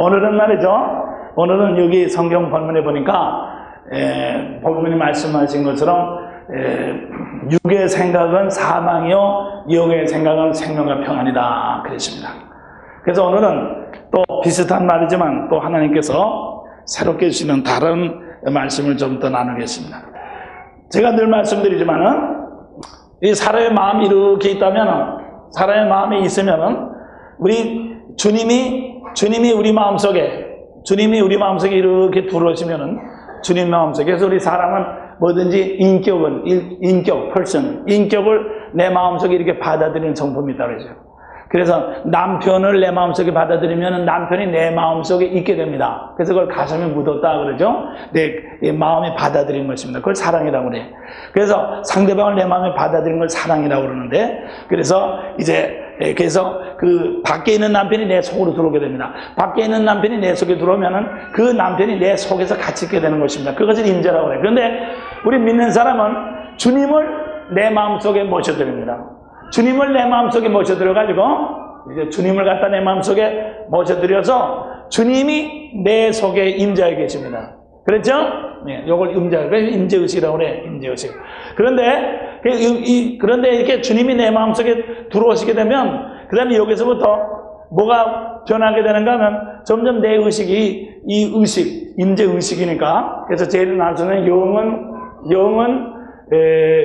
오늘은 말이죠. 오늘은 여기 성경 본문에 보니까 복음이 말씀하신 것처럼 육의 생각은 사망이요 영의 생각은 생명과 평안이다 그랬습니다. 그래서 오늘은 또 비슷한 말이지만 또 하나님께서 새롭게 주시는 다른 말씀을 좀 더 나누겠습니다. 제가 늘 말씀드리지만은 이 사람의 마음이 이렇게 있다면은, 사람의 마음이 있으면은 우리 주님이 우리 마음속에 이렇게 들어오시면은 주님 마음속에, 그래서 우리 사람은 뭐든지 인격을 내 마음속에 이렇게 받아들이는 성품이 있다고 그러죠. 그래서 남편을 내 마음속에 받아들이면 남편이 내 마음속에 있게 됩니다. 그래서 그걸 가슴에 묻었다 그러죠. 내 마음에 받아들이는 것입니다. 그걸 사랑이라고 그래요. 그래서 상대방을 내 마음에 받아들이는 걸 사랑이라고 그러는데, 그래서 그 밖에 있는 남편이 내 속으로 들어오게 됩니다. 밖에 있는 남편이 내 속에 들어오면은 그 남편이 내 속에서 같이 있게 되는 것입니다. 그것을 임재라고 그래요. 그런데 우리 믿는 사람은 주님을 내 마음속에 모셔드립니다. 주님을 내 마음속에 모셔들여가지고, 이제 주님을 갖다 내 마음속에 모셔들여서 주님이 내 속에 임재하게 계십니다. 그렇죠? 네, 요걸 임재의식이라고 그래, 임재의식. 그런데 이렇게 주님이 내 마음속에 들어오시게 되면, 그 다음에 여기서부터 뭐가 변하게 되는가 하면, 점점 내 의식이, 임재의식이니까, 그래서 제일 나서는 영은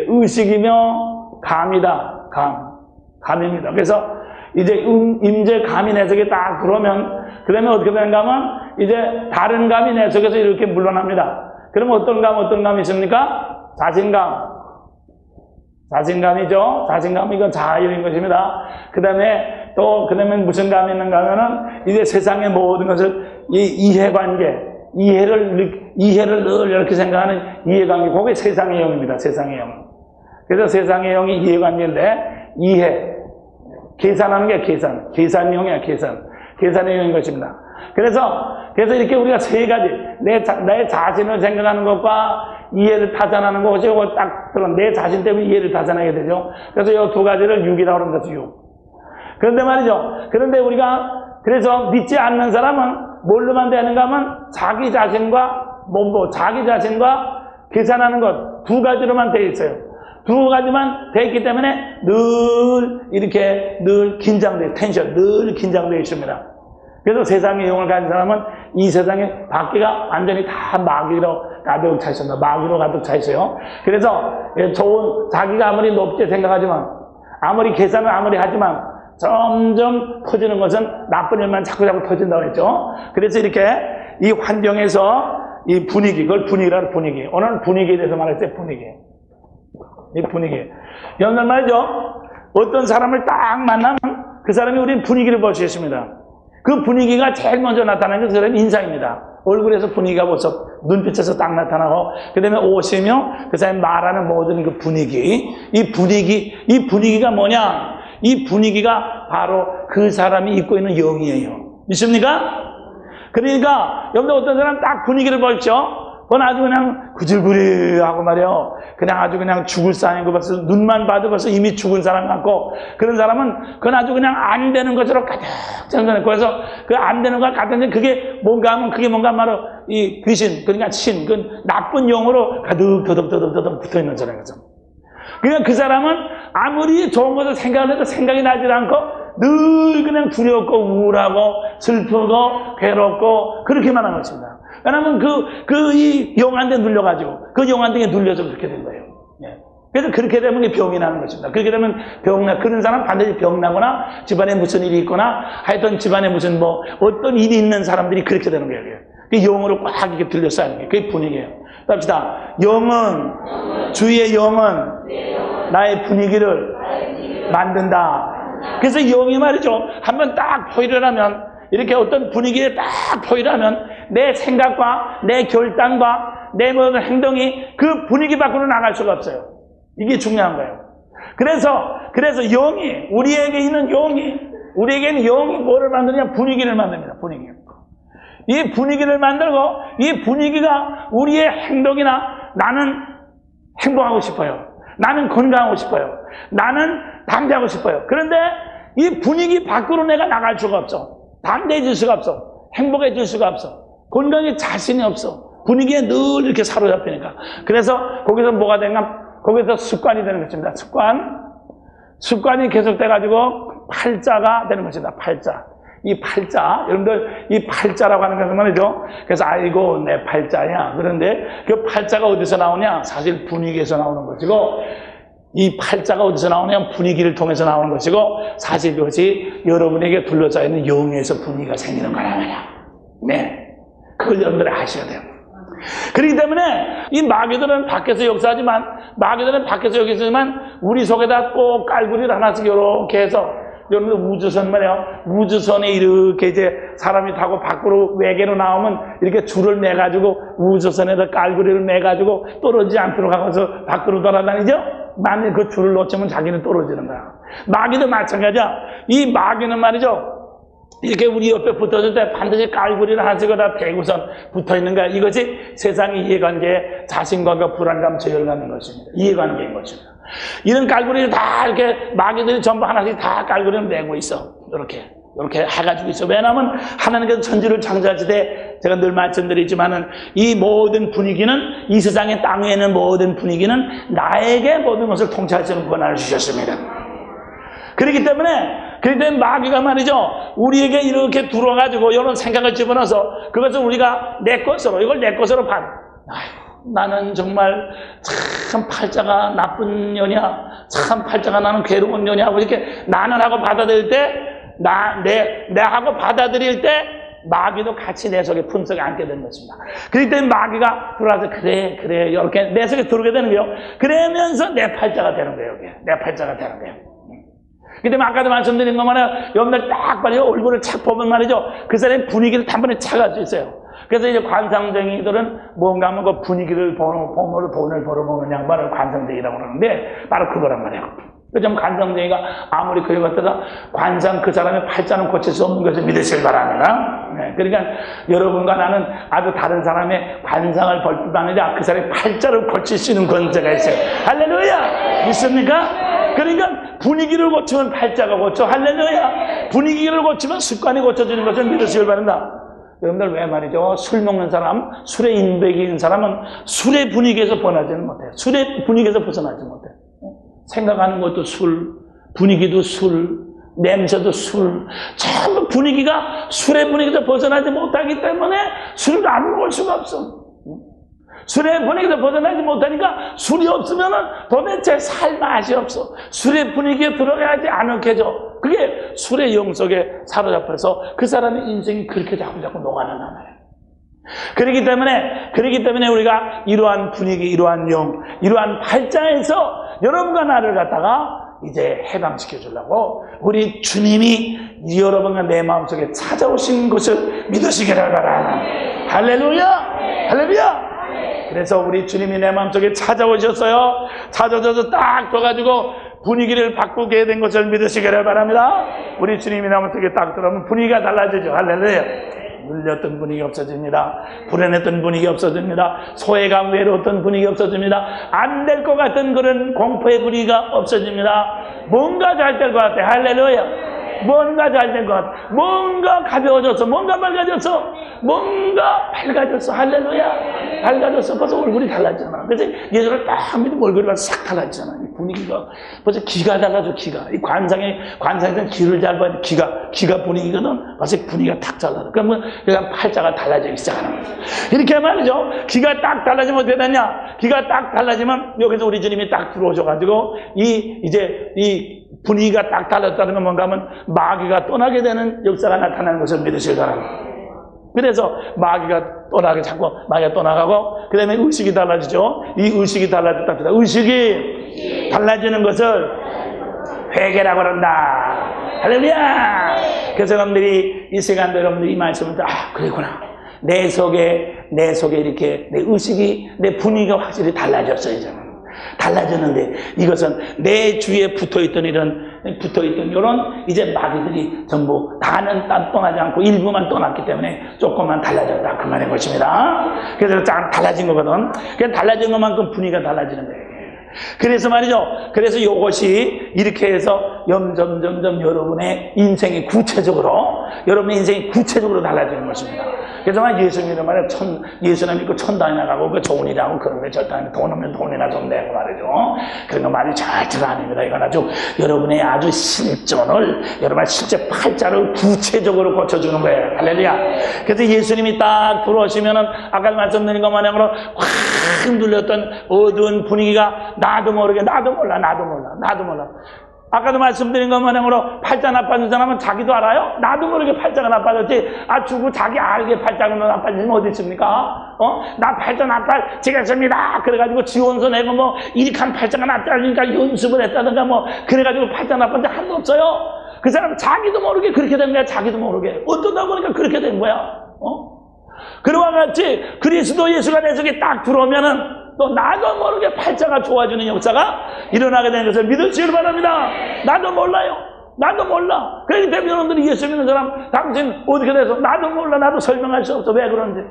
의식이며 감이다. 감입니다. 그래서 이제 임재 감이 내 속에 딱 들어오면, 그 다음에 어떻게 되는가 하면, 이제 다른 감이 내 속에서 이렇게 물러납니다. 그러면 어떤 감이 있습니까? 자신감이죠. 자신감이 이건 자유인 것입니다. 그 다음에 무슨 감이 있는가 하면은, 이제 세상의 모든 것을 이해관계, 이해를 늘 이렇게 생각하는 이해관계, 그게 세상의 영입니다. 세상의 영. 그래서 세상의 영이 이해관계인데, 계산하는 게 계산의 영이야, 계산의 영인 것입니다. 그래서 이렇게 우리가 세 가지, 내 자신을 생각하는 것과 이해를 타산하는 것이 이거 딱 들어, 내 자신 때문에 이해를 타산하게 되죠. 그래서 이 두 가지를 육이라고 합니다, 육. 그런데 말이죠. 그런데 우리가, 그래서 믿지 않는 사람은 뭘로만 되는가 하면 자기 자신과 계산하는 것, 두 가지로만 되어 있어요. 두 가지만 돼 있기 때문에 늘 긴장돼, 늘 긴장되어 있습니다. 그래서 세상의 영을 가진 사람은 이 세상에 밖에가 완전히 다 마귀로 가득 차 있습니다. 마귀로 가득 차 있어요. 그래서 자기가 아무리 높게 생각하지만, 계산을 하지만, 점점 터지는 것은 나쁜 일만 자꾸 터진다고 했죠. 그래서 이렇게 이 환경에서 이 분위기, 그걸 분위기라는 분위기. 오늘은 분위기에 대해서 말했어요, 이 분위기. 여러분 말이죠. 어떤 사람을 딱 만나면 그 사람이 우리는 분위기를 볼 수 있습니다. 그 분위기가 제일 먼저 나타나는 게 그 사람의 인상입니다. 얼굴에서 분위기가 벌써 눈빛에서 딱 나타나고, 그 다음에 옷이며 그 사람이 말하는 모든 그 분위기. 이 분위기가 뭐냐? 이 분위기가 바로 그 사람이 입고 있는 영이에요. 믿습니까? 그러니까 여러분들 어떤 사람 딱 분위기를 보죠. 그건 아주 그냥 구질구리하고 말이요. 그냥 아주 그냥 죽을 사람이고, 벌써 눈만 봐도 벌써 이미 죽은 사람 같고, 그런 사람은 그건 아주 그냥 안 되는 것처럼 가득 정전해. 그래서 그 안 되는 것 같은데 그게 뭔가 하면 그게 뭔가 바로 이 귀신, 그러니까 그 나쁜 영으로 가득 더덕 붙어 있는 사람인 거죠. 그러니까 그 사람은 아무리 좋은 것을 생각을 해도 생각이 나질 않고 늘 그냥 두렵고 우울하고 슬프고 괴롭고 그렇게만 하는 것입니다. 왜냐하면 이 영한테 눌려가지고, 그 영한테 눌려서 그렇게 된 거예요. 예. 그래서 그렇게 되면 병이 나는 것입니다. 그렇게 되면 그런 사람 반드시 병나거나 집안에 무슨 일이 있거나 하여튼 집안에 무슨 어떤 일이 있는 사람들이 그렇게 되는 거예요. 그 영으로 꽉 이렇게 들려서 하는 게 그게 분위기예요. 합시다. 주의 영은 나의 분위기를 만든다. 그래서 영이 말이죠. 한번 딱 포위를 하면, 이렇게 어떤 분위기에 딱 포위를 하면 내 생각과 내 결단과 내 모든 행동이 그 분위기 밖으로 나갈 수가 없어요. 이게 중요한 거예요. 그래서 우리에게는 영이 뭐를 만드냐? 분위기를 만듭니다. 분위기. 이 분위기를 만들고, 이 분위기가 우리의 행동이나, 나는 행복하고 싶어요. 나는 건강하고 싶어요. 나는 담대하고 싶어요. 그런데 이 분위기 밖으로 내가 나갈 수가 없어. 담대해질 수가 없어. 행복해질 수가 없어. 건강에 자신이 없어. 분위기에 늘 이렇게 사로잡히니까. 그래서 거기서 뭐가 되냐? 거기서 습관이 되는 것입니다. 습관이 계속돼가지고 팔자가 되는 것입니다. 팔자. 이 팔자, 여러분들 이 팔자라고 하는 것은 말이죠. 그래서 아이고 내 팔자야. 그런데 그 팔자가 어디서 나오냐? 사실 분위기에서 나오는 것이고, 이 팔자가 어디서 나오냐? 분위기를 통해서 나오는 것이고, 사실 그것이 여러분에게 둘러싸여 있는 영에서 분위기가 생기는 거란 말이야. 네, 그걸 여러분들이 아셔야 돼요. 그렇기 때문에 이 마귀들은 밖에서 역사하지만, 우리 속에다 꼭 깔구리를 하나씩 이렇게 해서, 여러분들 우주선 말이에요. 우주선에 이렇게 이제 사람이 타고 밖으로 외계로 나오면 이렇게 줄을 매가지고 우주선에다 깔구리를 매가지고 떨어지지 않도록 하면서 밖으로 돌아다니죠? 만일 그 줄을 놓치면 자기는 떨어지는 거야. 마귀도 마찬가지야. 이 마귀는 말이죠. 이렇게 우리 옆에 붙어줄 때 반드시 깔구리를 하나씩 다 대고선 붙어 있는 거야. 이것이 세상의 이해관계에 자신감과 불안감, 저열감인 것입니다. 이해관계인 것입니다. 이런 깔구리를 다 이렇게 마귀들이 전부 하나씩 다 깔구리를 메고 있어. 이렇게 해가지고 있어. 왜냐하면 하나님께서 천지를 창조하실 때 제가 늘 말씀드리지만은 이 모든 분위기는, 이 세상의 땅에 있는 모든 분위기는 나에게 모든 것을 통치할 수 있는 권한을 주셨습니다. 그렇기 때문에 마귀가 말이죠, 우리에게 이렇게 들어와가지고 이런 생각을 집어넣어서 그것을 우리가 내 것으로, 이걸 내 것으로 아이고, 나는 정말 참 팔자가 나쁜 년이야. 참 팔자가 나는 괴로운 년이야. 이렇게 나는 하고 받아들일 때, 내하고 받아들일 때 마귀도 같이 내 속에 품속에 앉게 되는 것입니다. 그렇기 때문에 마귀가 들어와서 그래 이렇게 내 속에 들어오게 되는 거예요. 그러면서 내 팔자가 되는 거예요. 이게. 내 팔자가 되는 거예요. 그때 아까도 말씀드린 것만은 여러분들 딱 빨리 얼굴을 착 보면 말이죠. 그 사람의 분위기를 단번에 착할 수 있어요. 그래서 이제 관상쟁이들은 뭔가 하면 그 분위기를 보므로 돈을 벌어먹는 양반을 관상쟁이라고 그러는데 바로 그거란 말이에요. 그래서 관상쟁이가 아무리 그런 것 같아도 관상 그 사람의 팔자는 고칠 수 없는 것을 믿으실 바랍니다. 네, 그러니까 여러분과 나는 아주 다른 사람의 관상을 볼 뿐 아니라 그 사람의 팔자를 고칠 수 있는 권세가 있어요. 할렐루야! 믿습니까? 그러니까 분위기를 고치면 팔자가 고쳐. 할렐루야! 분위기를 고치면 습관이 고쳐지는 것을 믿으시길 바랍니다. 여러분들 왜 말이죠? 술 먹는 사람, 술에 인백이 있는 사람은 술의 분위기에서 벗어나지는 못해요. 술의 분위기에서 벗어나지 못해요. 생각하는 것도 술, 분위기도 술, 냄새도 술, 전부 분위기가 술의 분위기에서 벗어나지 못하기 때문에 술을 안 먹을 수가 없어. 술의 분위기에서 벗어나지 못하니까 술이 없으면은 도대체 살 맛이 없어. 술의 분위기에 들어가야지 아늑해져. 그게 술의 영 속에 사로잡혀서 그 사람의 인생이 그렇게 자꾸 녹아난단 말이에요. 그렇기 때문에 우리가 이러한 분위기, 이러한 영, 이러한 팔자에서 여러분과 나를 갖다가 이제 해방시켜 주려고 우리 주님이 여러분과 내 마음속에 찾아오신 것을 믿으시기를 바랍니다. 할렐루야! 할렐루야! 그래서 우리 주님이 내 마음속에 찾아오셨어요. 찾아오셔서 딱 둬가지고 분위기를 바꾸게 된 것을 믿으시기를 바랍니다. 우리 주님이 내 마음속에 딱 들어오면 분위기가 달라지죠. 할렐루야. 눌렸던 분위기 없어집니다. 불안했던 분위기 없어집니다. 소외감, 외로웠던 분위기 없어집니다. 안 될 것 같은 그런 공포의 분위기가 없어집니다. 뭔가 잘 될 것 같아. 할렐루야. 뭔가 잘 된 것 같아. 뭔가 가벼워졌어. 뭔가 밝아졌어. 뭔가 밝아졌어. 할렐루야. 밝아졌어. 벌써 얼굴이 달라지잖아. 그래서 예수를 딱 믿으면 얼굴이 싹 달라지잖아. 이 분위기가. 벌써 기가 달라져, 기가. 이 관상에서는 기를 잘 봐야 돼. 기가 분위기거든. 벌써 분위기가 탁 달라져. 그러면 그냥 팔자가 달라지기 시작하는 거야. 이렇게 말이죠. 기가 딱 달라지면 어떻게 되냐? 기가 딱 달라지면 여기서 우리 주님이 딱 들어오셔가지고 이 분위기가 딱 달랐다는 건 뭔가 하면 마귀가 떠나게 되는 역사가 나타나는 것을 믿으시기 바랍니다. 그래서 마귀가 떠나가고 그 다음에 의식이 달라지죠. 이 의식이 달라졌다. 의식이 달라지는 것을 회개라고 한다. 할렐루야. 그래서 여러분들이 이 시간도 여러분들이 이 말씀을 그랬구나. 내 속에 이렇게 내 의식이, 내 분위기가 확실히 달라졌어요. 이제. 달라졌는데 이것은 내 주위에 붙어있던 이런 이제 마귀들이 전부 다는 떠나지 않고 일부만 떠났기 때문에 조금만 달라졌다 그 말인 것입니다. 그래서 쫙 달라진 거거든. 그냥 달라진 것만큼 분위기가 달라지는 거예요. 그래서 말이죠. 그래서 이것이 이렇게 해서 점점 여러분의 인생이 구체적으로 여러분의 인생이 구체적으로 달라지는 것입니다. 그래서 막 예수 믿는 말에 예수님 믿고 천당에 나가고 그 좋은 일하고 그런 게 절대 아니에요. 돈 없는 돈이나 좀 내고 말이죠. 그런 거 말이 절대로 아닙니다. 이건 아주 여러분의 아주 실존을, 여러분의 실제 팔자를 구체적으로 고쳐주는 거예요. 할렐루야. 그래서 예수님이 딱 들어오시면은 아까 말씀드린 것 마냥으로 확 눌렸던 어두운 분위기가 나도 몰라. 아까도 말씀드린 것 마냥으로 팔자 나빠진 사람은 자기도 알아요? 나도 모르게 팔자가 나빠졌지. 죽고 자기 알게 팔자가 나빠지면 어디 있습니까? 나 팔자 나빠지겠습니다. 그래가지고 지원서 내고 뭐 이익한 팔자가 나빠지니까 연습을 했다든가 뭐 그래가지고 팔자 나빠진 한도 없어요. 그 사람 자기도 모르게 그렇게 된 거야. 자기도 모르게. 어쩌다 보니까 그렇게 된 거야. 그와 같이 그리스도 예수가 내 속에 딱 들어오면은 또 나도 모르게 팔자가 좋아지는 역사가 일어나게 되는 것을 믿으시길 바랍니다. 나도 몰라요. 나도 몰라. 그렇기 때문에 여러분들이 예수 믿는 사람, 당신 어떻게 돼서 나도 몰라. 나도 설명할 수 없어. 왜 그런지.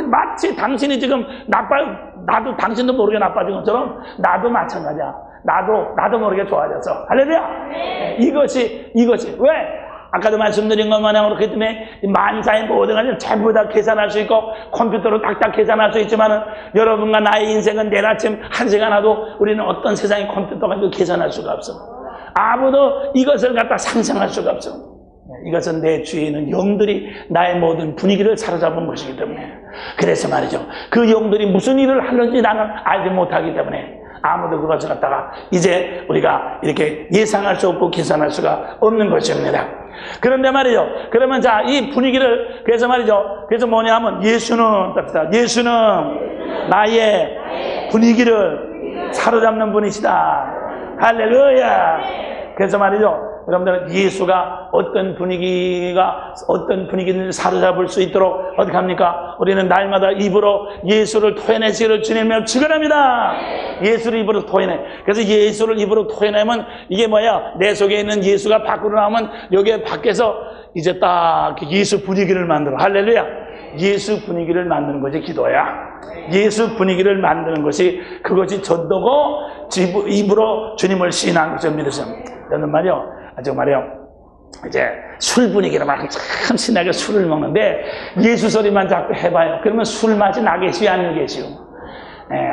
마치 당신이 지금 나도 당신도 모르게 나빠진 것처럼 나도 마찬가지야. 나도 모르게 좋아졌어. 할렐루야. 이것이 왜? 아까도 말씀드린 것 마냥 그렇기 때문에 만사의 모든 것을 전부 다 계산할 수 있고 컴퓨터로 딱딱 계산할 수 있지만은 여러분과 나의 인생은 내일 아침 1시간 하도 우리는 어떤 세상의 컴퓨터 가지고 계산할 수가 없어. 아무도 이것을 갖다 상상할 수가 없어. 이것은 내 주위에 있는 영들이 나의 모든 분위기를 사로잡은 것이기 때문에. 그래서 말이죠. 그 영들이 무슨 일을 하는지 나는 알지 못하기 때문에 아무도 그것을 갖다가 이제 우리가 이렇게 예상할 수 없고 계산할 수가 없는 것입니다. 그런데 말이죠. 그러면 자, 이 분위기를, 그래서 말이죠. 그래서 뭐냐 하면 예수는 나의 분위기를 사로잡는 분이시다. 할렐루야. 그래서 말이죠. 여러분들은 예수가 어떤 분위기를 사로잡을 수 있도록 어떻게 합니까? 우리는 날마다 입으로 예수를 토해내시기를 주님을 축원합니다. 예수를 입으로 토해내. 그래서 예수를 입으로 토해내면 이게 뭐야? 내 속에 있는 예수가 밖으로 나오면 여기에 밖에서 이제 딱 예수 분위기를 만들어. 할렐루야. 예수 분위기를 만드는 것이 기도야. 예수 분위기를 만드는 것이 그것이 전도고 입으로 주님을 시인하는 것을 믿으세요. 저는 말이요. 이제 술 분위기로 막 참 신나게 술을 먹는데 예수 소리만 자꾸 해봐요. 그러면 술 맛이 나겠어요? 안 나겠어요?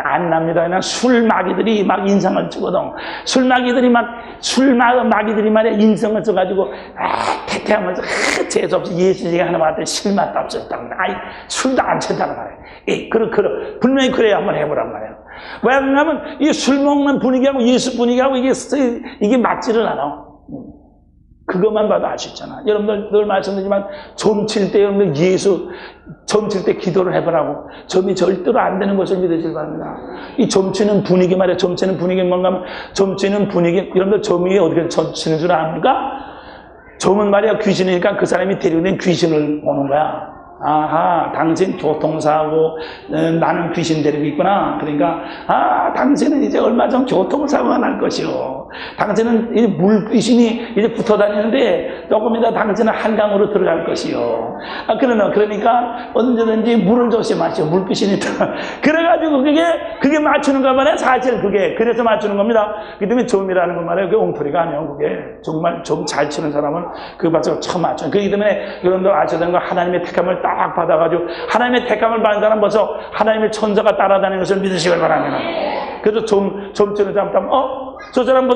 안 납니다. 그냥 술 마귀들이 막 인상을 쓰거든. 술 마귀들이 말이야 인성을 써가지고 태태하면서 재수없이 예수 얘기 하나 봤더니 실맛도 없었다. 술도 안 쳤다는 말이에요. 분명히 그래야 한번 해보란 말이에요. 왜 그러냐면 이 술 먹는 분위기하고 예수 분위기하고 이게 맞지를 않아. 그것만 봐도 알 수 있잖아. 여러분들 늘 말씀드리지만 점칠 때 여러분들 점칠 때 기도를 해보라고. 점이 절대로 안 되는 것을 믿으시기 바랍니다. 이 점치는 분위기 말이야. 점치는 분위기 뭔가 하면 점치는 분위기, 여러분들 점이 어떻게 점치는 줄 아십니까? 점은 말이야 귀신이니까 그 사람이 데리고 귀신을 보는 거야. 아하, 당신 교통사고, 나는 귀신 데리고 있구나. 그러니까, 당신은 이제 얼마 전 교통사고가 날 것이요. 당신은 이 물귀신이 이제 붙어 다니는데, 조금 이따 당신은 한강으로 들어갈 것이요. 그러니까, 언제든지 물을 조심하시오. 물귀신이 들어. 그래가지고 그게 맞추는 거 말이야. 사실 그래서 맞추는 겁니다. 그 때문에 점이라는 거 말이야. 그게 엉터리가 아니에요. 그게. 정말 점 잘 치는 사람은 그거 맞춰 처음 맞춰요. 그렇기 때문에 여러분들 아셔야 되는 거 하나님의 택함을 딱 받아가지고 하나님의 택함을 받은 사람 벌써 하나님의 천사가 따라다니는 것을 믿으시길 바랍니다. 그래서 점치는 사람 저 사람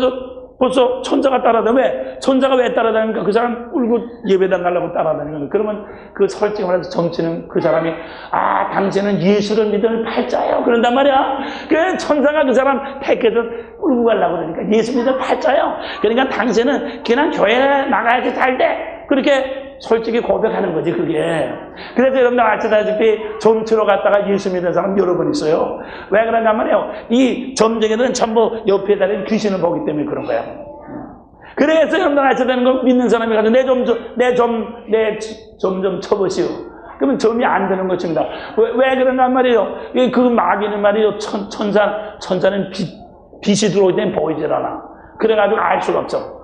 벌써 천사가 따라다니는 왜? 천사가 왜 따라다니니까 그 사람 울고 예배당 가려고 따라다니는 거예요. 그러면 그 솔직히 해서 점치는 그 사람이 당신은 예수를 믿을 팔자예요. 그런단 말이야. 그 천사가 그 사람 택해서 울고 가려고 그러니까 예수 믿을 팔자예요. 그러니까 당신은 그냥 교회 나가야지 잘 돼. 그렇게 솔직히 고백하는 거지 그게. 그래서 여러분들 아시다시피 점치러 갔다가 예수 믿는 사람 여러 번 있어요. 왜 그런가 말이에요. 이 점쟁이들은 전부 옆에 다니는 귀신을 보기 때문에 그런 거야. 그래서 여러분들 아셔야 되는 거 믿는 사람이 가서 내 점 좀 쳐보시오. 그러면 점이 안 되는 것입니다. 왜 그런가 말이에요. 그 마귀는 말이에요. 천사는 빛이 들어올 땐 보이질 않아. 그래가지고 알 수가 없어.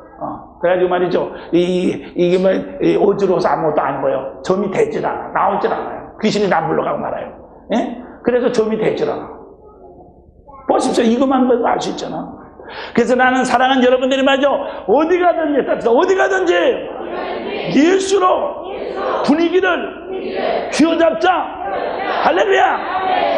그래가지고 말이죠. 이게 어지러워서 아무것도 안 보여. 점이 되질 않아. 나오질 않아요. 귀신이 나 물러가고 말아요. 예? 그래서 점이 되질 않아. 보십시오. 이것만 봐도 알 수 있잖아. 그래서 나는 사랑하는 여러분들이 말이죠. 어디 가든지 예수로 분위기를 휘어잡자. 할렐루야.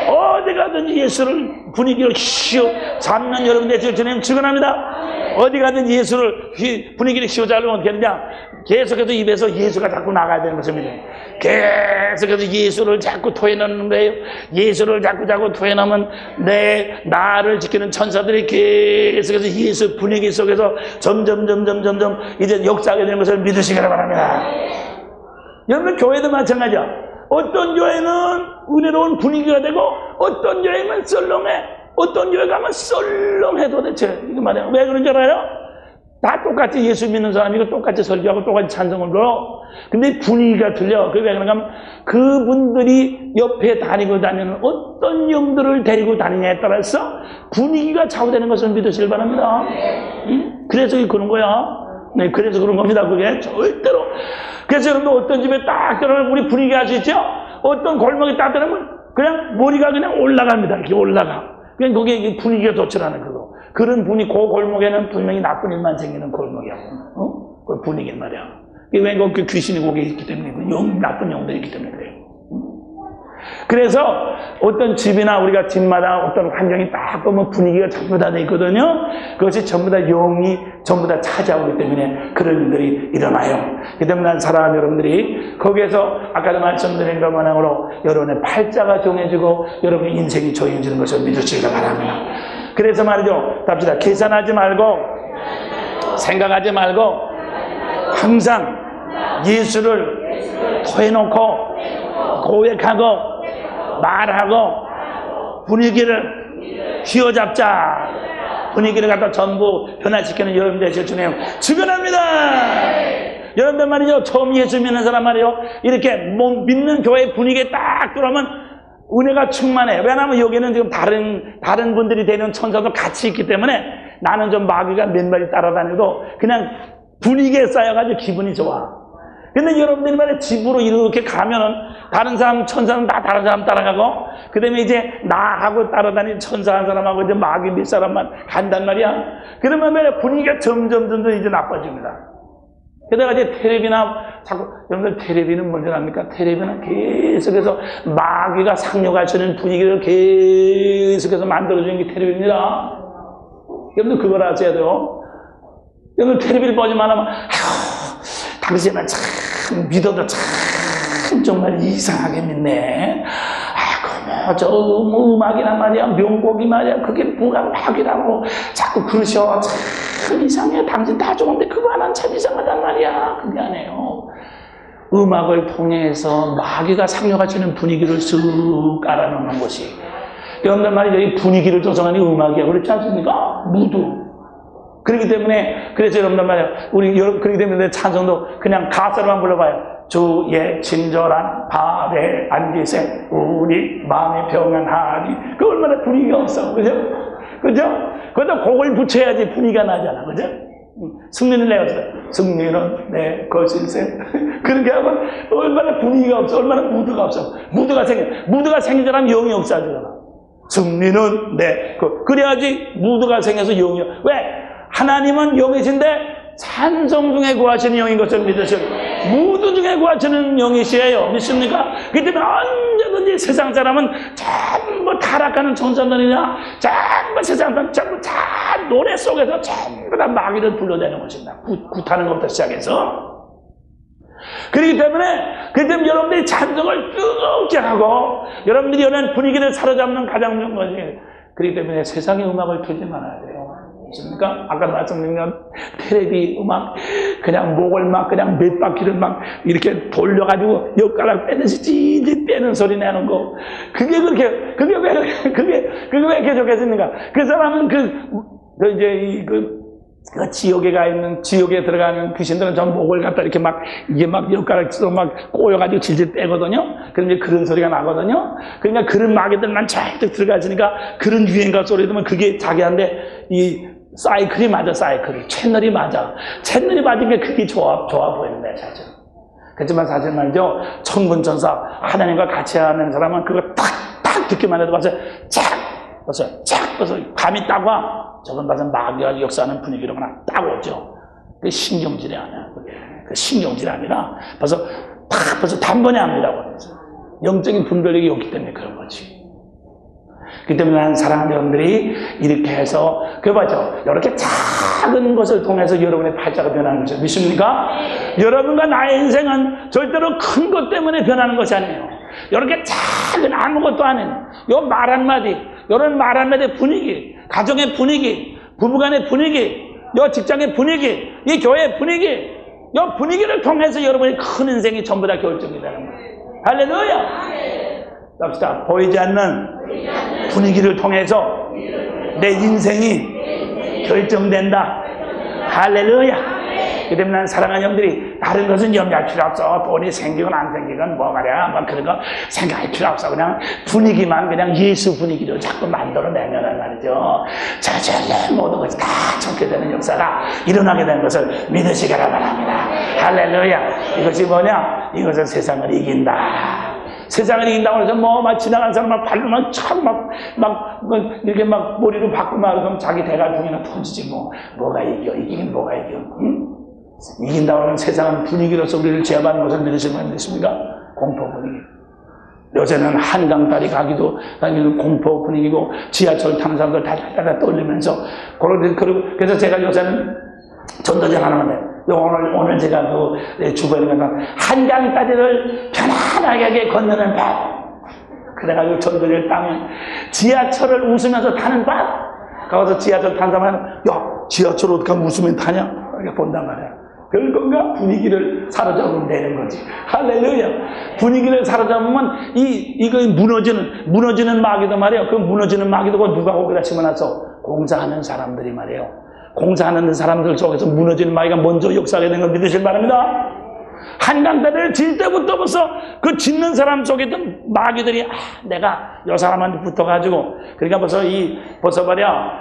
어디 가든지 예수를 분위기를 휘어잡는 여러분들 주님 축원합니다. 어디 가든지 예수를 분위기를 휘어잡으면 어떻게 하느냐. 계속해서 입에서 예수가 자꾸 나가야 되는 것입니다. 계속해서 예수를 자꾸 토해넣는 거예요. 예수를 자꾸 토해넣으면 나를 지키는 천사들이 계속해서 예수 분위기 속에서 점점 이제 역사하게 되는 것을 믿으시기 바랍니다. 여러분 교회도 마찬가지야. 어떤 교회는 은혜로운 분위기가 되고 어떤 교회는 썰렁해. 어떤 교회 가면 썰렁해 도대체. 이거 말이야. 왜 그런 줄 알아요? 다 똑같이 예수 믿는 사람이고 똑같이 설교하고 똑같이 찬송을 불러. 근데 분위기가 틀려. 그게 왜 그런가 하면 그분들이 옆에 다니는 어떤 영들을 데리고 다니냐에 따라서 분위기가 좌우되는 것을 믿으시길 바랍니다. 그래서 그런 거야. 네, 그래서 그런 겁니다. 그게 절대로. 그래서 여러분 어떤 집에 딱 들어가면 우리 분위기 아시죠? 어떤 골목에 딱 들어가면 그냥 머리가 그냥 올라갑니다. 이렇게 올라가. 그냥 거기에 분위기가 좋지라는 그거. 그런 분이 그 골목에는 분명히 나쁜 일만 생기는 골목이야. 그 분위기 말이야. 왜 거기 귀신이 거기 있기 때문에 나쁜 영들이 있기 때문에 그래요. 그래서 어떤 집이나 우리가 집마다 어떤 환경이 딱 보면 분위기가 전부 다 돼 있거든요. 그것이 전부 다 영이 전부 다 차지하기 때문에 그런 일들이 일어나요. 그 때문에 난 사랑하는 여러분들이 거기에서 아까도 말씀드린 것만으로 여러분의 팔자가 정해지고 여러분의 인생이 조용해지는 것을 믿으시기 바랍니다. 그래서 말이죠. 답시다. 계산하지 말고 생각하지 말고 항상 예수를 토해놓고 고백하고 말하고 분위기를 휘어잡자. 분위기를 갖다 전부 변화시키는 여러분들 되실 주님 축원합니다. 여러분들 말이죠. 처음 예수 믿는 사람 말이요. 이렇게 믿는 교회 분위기에 딱 들어오면 은혜가 충만해. 왜냐하면 여기는 지금 다른 분들이 되는 천사도 같이 있기 때문에 나는 좀 마귀가 몇 마리 따라다녀도 그냥 분위기에 쌓여가지고 기분이 좋아. 근데 여러분들이 말이야 집으로 이렇게 가면은 다른 사람 천사는 다 다른 사람 따라가고 그 다음에 이제 나하고 따라다니는 천사 한 사람하고 이제 마귀 몇 사람만 간단 말이야. 그러면 말이야 분위기가 점점 이제 나빠집니다. 게다가 이제 텔레비나 자꾸 여러분들 텔레비는 뭔지 압니까? 텔레비는 계속해서 마귀가 상륙할 수 있는 분위기를 계속해서 만들어주는 게 텔레비입니다. 여러분들 그걸 아셔야 돼요. 여러분들 텔레비를 보지만 하면 당신은 참 믿어도 참 정말 이상하게 믿네. 저 음악이란 말이야 명곡이 말이야 그게 뭐가 음악이라고 자꾸 그러셔. 참 이상해. 당신 다 좋은데 그거 하나는 참 이상하단 말이야. 그게 아니에요. 음악을 통해서 마귀가 상륙하시는 분위기를 쓱 깔아놓는 것이 여러분들 말이죠. 이 분위기를 조성하는 음악이야. 그렇지 않습니까? 무드. 그렇기 때문에 그래서 여러분들 말이야 그렇기 때문에 찬송도 그냥 가사로만 불러봐요. 주의 친절한 발에 앉으세 우리 마음이 평안하리. 그 얼마나 분위기가 없어. 그죠? 거기다 곡을 붙여야지 분위기가 나잖아. 그죠? 승리는 내 것이다. 승리는 내 것일세. 그렇게 하면 얼마나 분위기가 없어. 얼마나 무드가 없어. 무드가 생긴 사람 영이 없어지잖아. 승리는 내 것. 그래야지 무드가 생겨서 영이. 왜? 하나님은 영이신데 찬송 중에 구하시는 영인 것을 믿으시고 무드 중에 구하시는 영이시에요. 믿습니까? 그렇기 때문에 언제든지 세상 사람은 전부 타락하는 천사들이냐 전부 세상 사람 전부 다 노래 속에서 전부 다 마귀를 불러대는 것입니다. 굿하는 것부터 시작해서. 그렇기 때문에 여러분들이 찬송을 뜨겁게 하고 여러분들이 이런 분위기를 사로잡는 가장 좋은 것이 그렇기 때문에 세상의 음악을 틀지 말아야 돼요. 그러니까 아까 말씀드린 텔레비 음악 그냥 목을 막 그냥 몇 바퀴를 막 이렇게 돌려가지고 엿가락 빼듯이 찌릿 빼는 소리 내는 거 그게 왜 이렇게 좋겠습니까? 그 사람은 그 지옥에 들어가는 귀신들은 전 목을 갖다 이렇게 막 이게 막 엿가락으로 막 꼬여가지고 질질 빼거든요. 그럼 이제 그런 소리가 나거든요. 그러니까 그런 마귀들만 잔뜩 들어가 있으니까 그런 유행가 소리 들으면 그게 자기한테 이 사이클이 맞아. 채널이 맞아. 채널이 맞은 게 그게 좋아 보이는 거야, 사실. 그렇지만 사실 말이죠. 천군천사 하나님과 같이 하는 사람은 그거 탁 듣기만 해도 벌써 감이 딱 와. 저건 봐서 마귀가 역사하는 분위기로 그냥 딱 오죠. 그 신경질이 아니야. 그 신경질이 아니라 벌써 단번에 압니다. 영적인 분별력이 없기 때문에 그런 거지. 그 때문에 나는 사랑하는 여러분들이 이렇게 해서 봐죠. 이렇게 작은 것을 통해서 여러분의 팔자가 변하는 것을 믿습니까? 여러분과 나의 인생은 절대로 큰 것 때문에 변하는 것이 아니에요. 이렇게 작은 아무것도 아닌 요 말 한마디, 이런 말 한마디의 분위기, 가정의 분위기, 부부간의 분위기, 요 직장의 분위기, 이 교회의 분위기, 요 분위기를 통해서 여러분의 큰 인생이 전부 다 결정이 되는 거예요. 할렐루야! 봅시다. 보이지 않는 분위기를 통해서 내 인생이 결정된다. 할렐루야. 그 때문에 난 사랑하는 형들이 다른 것은 염려할 필요 없어. 돈이 생기건 안 생기건 뭐 말이야. 뭐 그런 거 생각할 필요 없어. 그냥 분위기만 그냥 예수 분위기로 자꾸 만들어내면 말이죠. 저절로 모든 것이 다 좋게 되는 역사가 일어나게 되는 것을 믿으시기를 바랍니다. 할렐루야. 이것이 뭐냐? 이것은 세상을 이긴다. 세상을 이긴다고 해서 막 지나가는 사람 막 발로 막 이렇게 막 머리로 받고 막 그러면 자기 대갈통이나 터지지 뭐가 이겨? 이기긴 뭐가 이겨? 응? 이긴다고 하면 세상은 분위기로서 우리를 제압하는 것을 믿으시면 되십니까? 공포 분위기. 요새는 한강다리 가기도 공포 분위기고 지하철 타는 사람들 다 떨리면서 그래서 제가 요새는 전도전 하는데 오늘 제가 그 주변에 가서 한강다리를 편안하게 건너는 밭. 그래가지고 전도를 따면 지하철을 웃으면서 타는 밭. 가서 지하철 탄 사람은 야 지하철 어떻게 하면 웃으면 타냐? 이렇게 본단 말이야. 별건가? 분위기를 사로잡으면 되는 거지. 할렐루야. 분위기를 사로잡으면 이거 무너지는 마귀도 말이에요. 그 무너지는 마귀도 누가 거기다 집어넣어서 공사하는 사람들이 말이에요. 공사하는 사람들 속에서 무너지는 마귀가 먼저 역사하게 된 걸 믿으실 바랍니다. 한강다리를 질 때부터 벌써 그 짓는 사람 속에 있던 마귀들이 내가 이 사람한테 붙어가지고 그러니까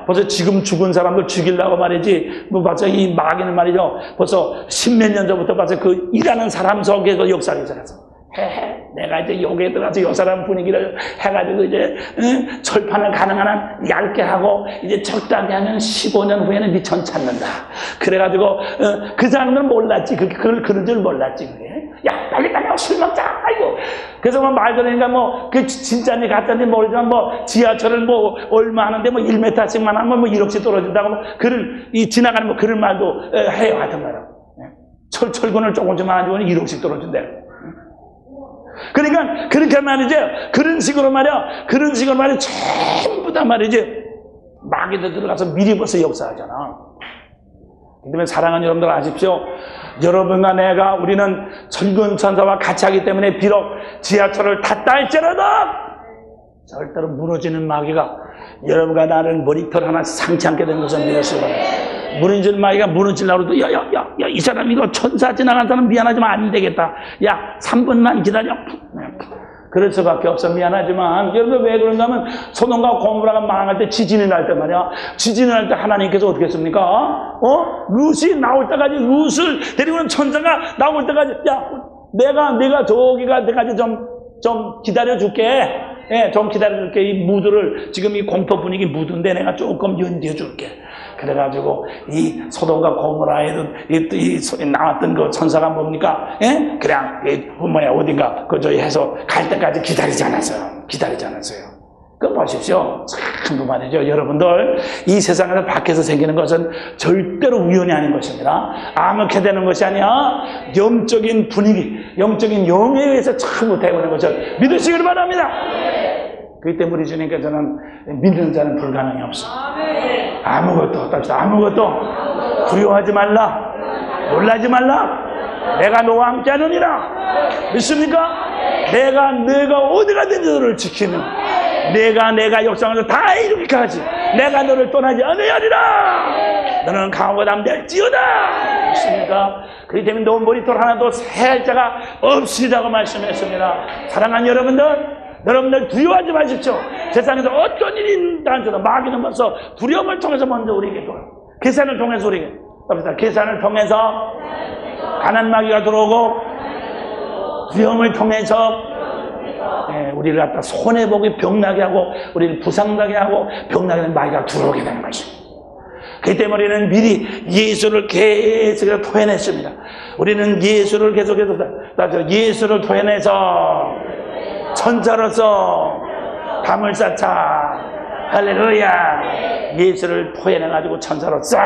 벌써 지금 죽은 사람들 죽이려고 말이지 벌써 이 마귀는 말이죠. 벌써 십몇 년 전부터 벌써 그 일하는 사람 속에서 역사를 일어나서 내가 이제 여기에 들어가서 이 사람 분위기를 해가지고 이제 철판을 가능한 한 얇게 하고 이제 적당히 하면 15년 후에는 미천 찾는다. 그래가지고 그 사람들은 몰랐지. 그런 줄 몰랐지. 그게. 야 빨리 술 먹자. 아이고. 그래서 말 들으니까 그 진짜인지 가짜인지 모르지만 지하철을 얼마 하는데 1m씩만 하면 1억씩 떨어진다고 지나가는 그런 말도 해요. 하여튼 말이야. 철근을 조금씩만 안 주면 1억씩 떨어진대. 그러니까 그렇게 말이죠. 그런 식으로 말이야 전부 다 말이지 마귀들 들어가서 미리 벌써 역사하잖아. 그러면 사랑하는 여러분들 아십시오. 여러분과 우리는 천군 천사와 같이 하기 때문에 비록 지하철을 탔다 할지라도 절대로 무너지는 마귀가 여러분과 나를 머리털 하나 상치 않게 되는 것을 믿으시기 바랍니다. 무너지는 마귀가 무너지려고 해도 이 사람 이거 천사 지나간 사람 미안하지만 안 되겠다. 야 3분만 기다려. 그럴 수밖에 없어. 미안하지만 여러분 왜 그런가 하면 소돔과 고모라가 망할 때 지진이 날 때 말이야. 지진이 날 때 하나님께서 어떻게 했습니까? 룻이 나올 때까지 룻을 데리고 오는 천사가 나올 때까지 야 내가 저기 갈 때까지 좀 기다려줄게. 예, 좀 기다려줄게. 이 무드를 지금 이 공포 분위기 무드인데 내가 조금 연디해줄게. 그래가지고 이 소돔과 고모라에도 나왔던 그 천사가 뭡니까? 예? 그냥 어딘가 해서 갈 때까지 기다리지 않았어요. 그거 보십시오. 참 말이죠. 여러분들 이 세상에서 밖에서 생기는 것은 절대로 우연이 아닌 것입니다. 아무렇게 되는 것이 아니야. 영적인 분위기, 영적인 영에 의해서 전부 되는 것을 믿으시길 바랍니다. 그렇기 때문에 우리 주님께서는 믿는 자는 불가능이 없어. 아무것도 두려워하지 말라. 놀라지 말라. 내가 너와 함께 하느니라. 믿습니까? 내가 어디 가든지 너를 지키는 내가 역사하면서 다 이렇게 하지. 내가 너를 떠나지 않으리라. 너는 강하고 담대할지어다. 믿습니까? 그렇기 때문에 너 머리털 하나도 새할 자가 없으리라고 말씀했습니다. 사랑하는 여러분들 두려워하지 마십시오. 세상에서 어떤 일이 있다는지도 마귀는 벌써 두려움을 통해서 먼저 우리에게 돌아. 계산을 통해서 우리에게 계산을 통해서 가난 마귀가 들어오고 두려움을 통해서 우리를 갖다 손해보게 병나게 하고 우리를 부상나게 하고 병나게 되는 마귀가 들어오게 되는 것입니다. 그 때문에 우리는 미리 예수를 계속해서 토해냈습니다. 우리는 예수를 계속해서 예수를 토해내서 천사로서 담을 쌓자. 할렐루야. 예수를 토해내가지고 천사로 싹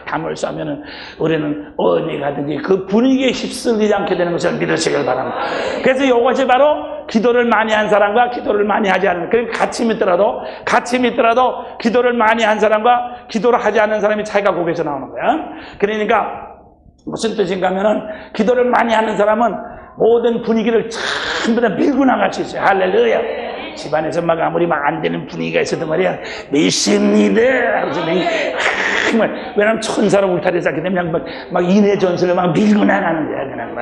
담을 쌓으면은 우리는 어디 가든지 그 분위기에 휩쓸리지 않게 되는 것을 믿으시길 바랍니다. 그래서 이것이 바로 기도를 많이 한 사람과 기도를 많이 하지 않는, 그러니까 같이 믿더라도 기도를 많이 한 사람과 기도를 하지 않는 사람이 차이가 거기서 나오는 거야. 그러니까 무슨 뜻인가 하면은 기도를 많이 하는 사람은 모든 분위기를 전부 다 밀고 나갈 수 있어요. 할렐루야. 집안에서 막 아무리 막 안 되는 분위기가 있어도 말이야, 믿습니다. 왜냐면 천사로 울타리 쌓게 되면 막 인해 전술을 막 밀고 나가는 거야. 그냥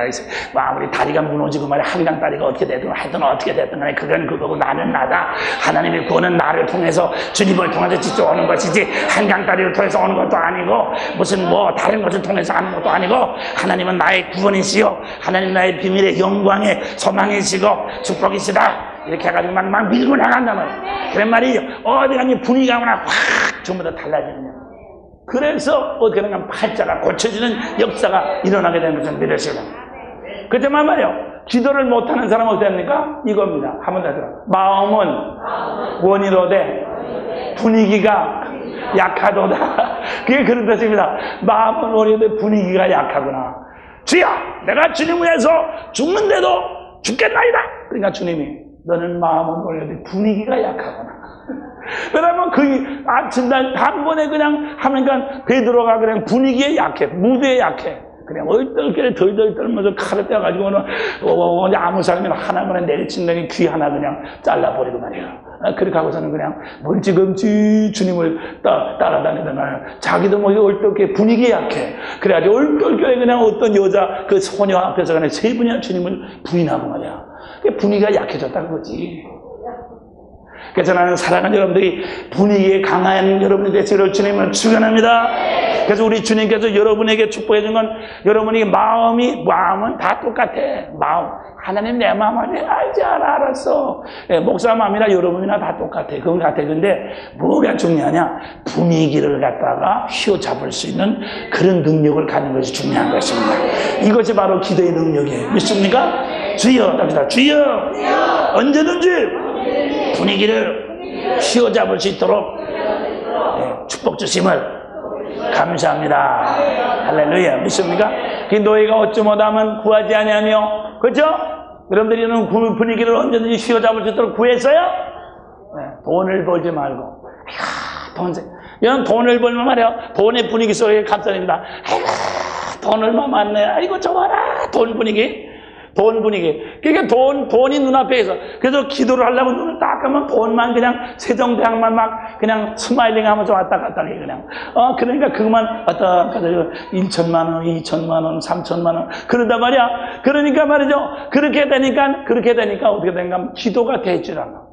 막 아무리 다리가 무너지고 말이야, 한강 다리가 어떻게 되든 하여튼 어떻게 됐든 간에 그건 그거고 나는 나다. 하나님의 구원은 나를 통해서 주님을 통해서 직접 오는 것이지 한강 다리를 통해서 오는 것도 아니고 무슨 뭐 다른 것을 통해서 하는 것도 아니고 하나님은 나의 구원이시요 하나님 나의 비밀의 영광의 소망이시고 축복이시다. 이렇게 해가지고 막 밀고 나간단 말이야. 그런 말이죠. 어디 가니 분위기가 확 전부 다 달라지느냐. 그래서 어떻게 되면 팔자가 고쳐지는 역사가 일어나게 되는 것을 믿으시고. 그렇지만 말이요, 기도를 못하는 사람은 어떻게 합니까? 이겁니다. 한번 더 들어. 마음은 원이로되 분위기가 약하도다. 그게 그런 뜻입니다. 마음은 원이로되 분위기가 약하구나. 주여, 내가 주님 위해서 죽는데도 죽겠나이다. 그러니까 주님이 너는 마음은 원래 분위기가 약하구나. 왜냐면 그 아침날 단번에 그냥 하니까 베드로가 그냥 분위기에 약해, 무대에 약해. 그냥 얼떨결에 덜덜 떨면서 칼을 떼어가지고는 아무 사람이나 하나만에 내리친다니 귀 하나 그냥 잘라버리고 말이야. 그렇게 하고서는 그냥 멀찌감치 주님을 따라다니다가 자기도 뭐 얼떨결에 분위기에 약해. 그래가지고 얼떨결에 그냥 어떤 여자 그 소녀 앞에서 그냥 세 분이나 주님을 부인하고 말이야. 분위기가 약해졌다는 거지. 그래서 나는 사랑하는 여러분들이 분위기에 강한 여러분이 되시기를 주님을 축원합니다. 그래서 우리 주님께서 여러분에게 축복해 준 건 여러분에게 마음은 다 똑같아. 마음. 하나님 내 마음을 내가 알았어. 목사 마음이나 여러분이나 다 똑같아. 그건 같아. 근데 뭐가 중요하냐? 분위기를 갖다가 휘어잡을 수 있는 그런 능력을 갖는 것이 중요한 것입니다. 이것이 바로 기도의 능력이에요. 믿습니까? 주여, 답시다. 주여, 언제든지 분위기를 휘어잡을 수 있도록 축복 주심을 감사합니다. 할렐루야. 믿습니까? 너희가 어찌 못하면 구하지 아니하며, 그렇죠? 여러분들이는 분위기를 언제든지 휘어잡을 수 있도록 구했어요? 돈을 벌지 말고. 이런 돈을 벌면 말이야, 돈의 분위기 속에 감사합니다. 돈 얼마 많네. 아이고 좋아라. 돈 분위기. 그러니까 돈이 눈앞에 있어. 그래서 기도를 하려고 눈을 딱 감으면 돈만 그냥 세종대왕만 막 그냥 스마일링 하면서 왔다 갔다 해, 그냥. 그러니까 그것만 왔다 갔다 1천만 원, 2천만 원, 3천만 원. 그러단 말이야. 그러니까 말이죠. 그렇게 되니까 어떻게 되는가? 기도가 되질 않아.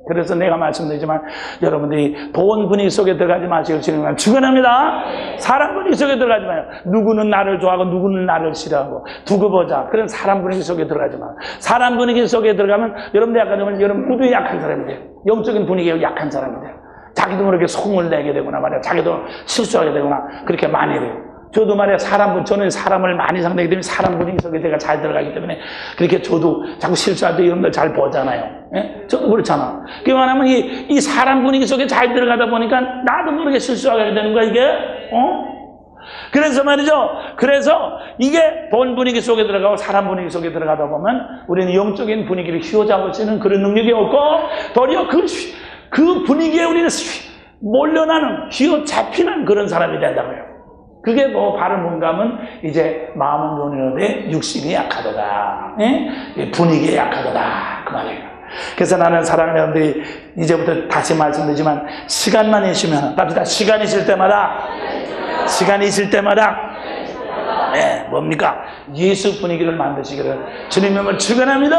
그래서 내가 말씀드리지만 여러분들이 돈 분위기 속에 들어가지 마시고 주님을 축원합니다. 사람 분위기 속에 들어가지 마요. 누구는 나를 좋아하고 누구는 나를 싫어하고 두고 보자. 그런 사람 분위기 속에 들어가지 마. 사람 분위기 속에 들어가면 여러분들 약간 되면 여러분 모두 약한 사람이 돼요. 영적인 분위기에 약한 사람이 돼요. 자기도 모르게 속을 내게 되거나 말이야. 자기도 실수하게 되거나 그렇게 많이 돼요. 저도 말이야, 저는 사람을 많이 상대하기 때문에 사람 분위기 속에 제가 잘 들어가기 때문에 그렇게 저도 자꾸 실수할 때 여러분들 잘 보잖아요. 예? 저도 그렇잖아. 그게 뭐냐면 이 사람 분위기 속에 잘 들어가다 보니까 나도 모르게 실수하게 되는 거야, 이게. 그래서 말이죠. 그래서 이게 돈 분위기 속에 들어가고 사람 분위기 속에 들어가다 보면 우리는 영적인 분위기를 휘어잡을 수 있는 그런 능력이 없고 도리어 그 분위기에 우리는 몰려나는, 휘어잡히는 그런 사람이 된다고요. 그게 바로 뭔가 하면 이제 마음은 논의로되 육신이 약하도다. 분위기에 약하도다. 그 말이에요. 그래서 나는 사랑하는 여러분들이 이제부터 다시 말씀드리지만 시간만 있으면 답시다. 시간이 있을 때마다 뭡니까? 예수 분위기를 만드시기를 주님을 축원합니다.